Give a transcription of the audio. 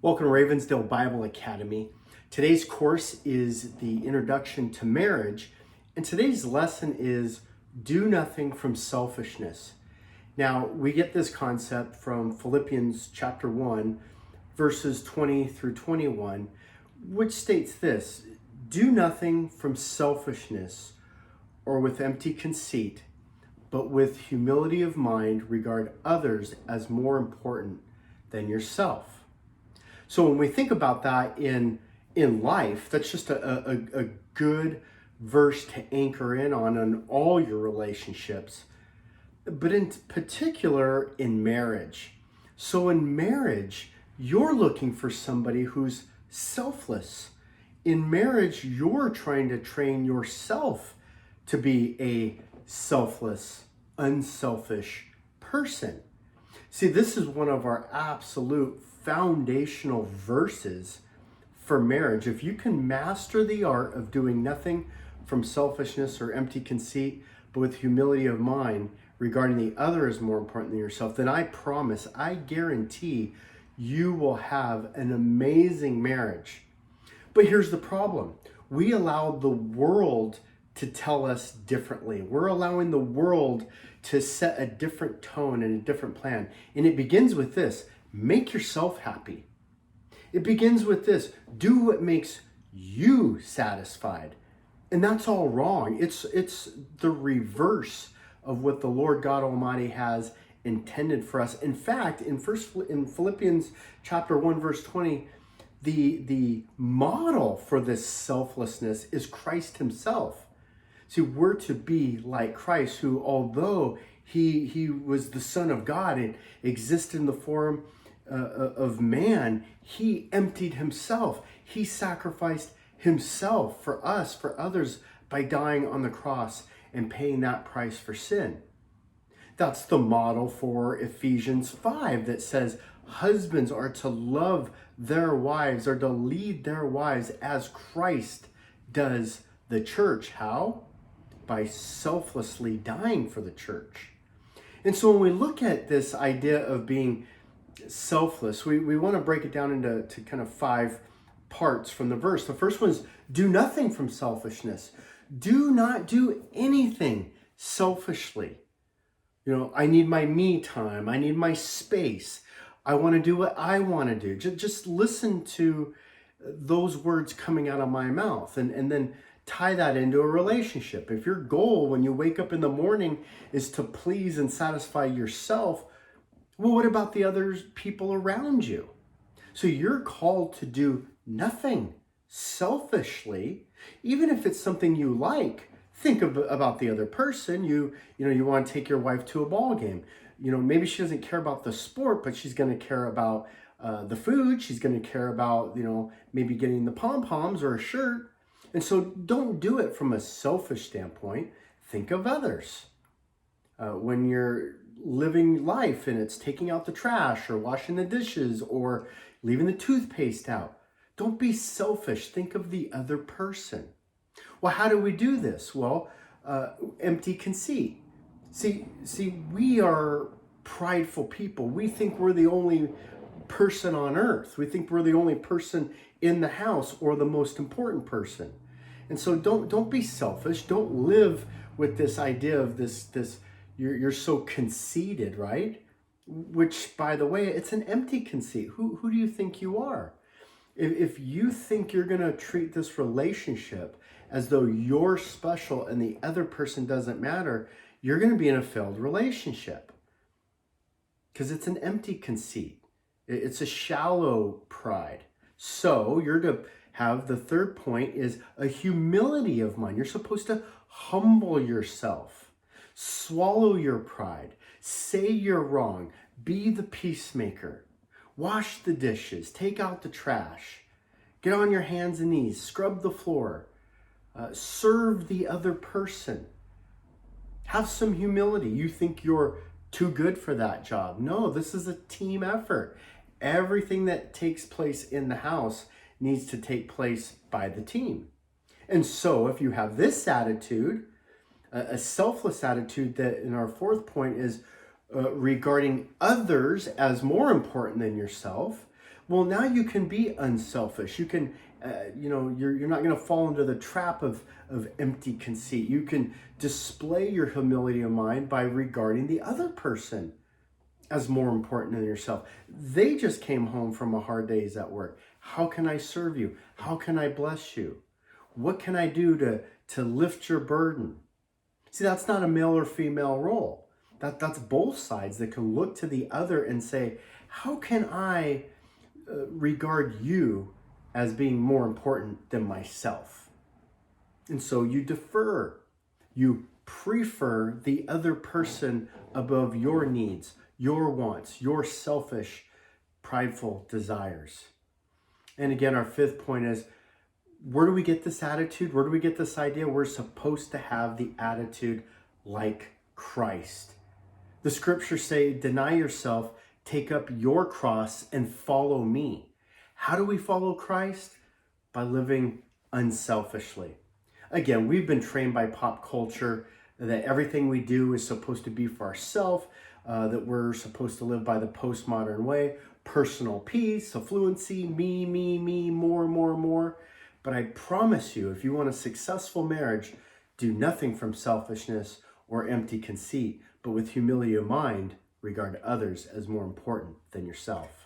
Welcome to Ravensdale Bible Academy. Today's course is the Introduction to Marriage, and today's lesson is Do Nothing from Selfishness. Now, we get this concept from Philippians chapter 1, verses 20 through 21, which states this: Do nothing from selfishness or with empty conceit, but with humility of mind regard others as more important than yourself. So when we think about that in life, that's just a good verse to anchor in on all your relationships, but in particular in marriage. So in marriage, you're looking for somebody who's selfless. In marriage, you're trying to train yourself to be a selfless, unselfish person. See, this is one of our absolute foundational verses for marriage. If you can master the art of doing nothing from selfishness or empty conceit, but with humility of mind regarding the other as more important than yourself, then I promise, I guarantee you will have an amazing marriage. But here's the problem. We allow the world to tell us differently. We're allowing the world to set a different tone and a different plan. And it begins with this: make yourself happy. It begins with this: do what makes you satisfied. And that's all wrong. It's the reverse of what the Lord God Almighty has intended for us. In fact, in Philippians chapter 1, verse 20, the model for this selflessness is Christ himself. See, we're to be like Christ, who, although he was the Son of God and existed in the form of man, he emptied himself. He sacrificed himself for us, for others, by dying on the cross and paying that price for sin. That's the model for Ephesians 5 that says husbands are to love their wives, or to lead their wives as Christ does the church. How? By selflessly dying for the church. And so when we look at this idea of being selfless, we want to break it down into kind of 5 parts from the verse. The first one is do nothing from selfishness. Do not do anything selfishly. You know, I need my me time. I need my space. I want to do what I want to do. Just listen to those words coming out of my mouth and then tie that into a relationship. If your goal when you wake up in the morning is to please and satisfy yourself, well, what about the other people around you? So you're called to do nothing selfishly, even if it's something you like. Think about the other person. You want to take your wife to a ball game. Maybe she doesn't care about the sport, but she's going to care about the food. She's going to care about, maybe getting the pom-poms or a shirt. And so don't do it from a selfish standpoint. Think of others. When you're living life and it's taking out the trash or washing the dishes or leaving the toothpaste out, don't be selfish. Think of the other person. Well, how do we do this? Well, empty conceit. See, we are prideful people. We think we're the only person on earth. We think we're the only person in the house or the most important person. And so don't be selfish. Don't live with this idea of this you're so conceited, right? Which, by the way, it's an empty conceit. Who do you think you are? If you think you're going to treat this relationship as though you're special and the other person doesn't matter, you're going to be in a failed relationship. Because it's an empty conceit. It's a shallow pride. So you're to have, the third point is a humility of mind. You're supposed to humble yourself, swallow your pride, say you're wrong, be the peacemaker, wash the dishes, take out the trash, get on your hands and knees, scrub the floor, serve the other person. Have some humility. You think you're too good for that job. No, this is a team effort. Everything that takes place in the house needs to take place by the team. And so if you have this attitude, a selfless attitude, that in our fourth point is regarding others as more important than yourself, well, now you can be unselfish. You can, you're not going to fall into the trap of empty conceit. You can display your humility of mind by regarding the other person as more important than yourself. They just came home from a hard day's at work. How can I serve you? How can I bless you? What can I do to lift your burden? See, that's not a male or female role. That's both sides that can look to the other and say, how can I regard you as being more important than myself? And so you defer. You prefer the other person above your needs, your wants, your selfish, prideful desires. And again, our fifth point is, where do we get this attitude? Where do we get this idea? We're supposed to have the attitude like Christ. The scriptures say, deny yourself, take up your cross, and follow me. How do we follow Christ? By living unselfishly. Again, we've been trained by pop culture that everything we do is supposed to be for ourselves, that we're supposed to live by the postmodern way, personal peace, affluency, me, more. But I promise you, if you want a successful marriage, do nothing from selfishness or empty conceit, but with humility of mind, regard others as more important than yourself.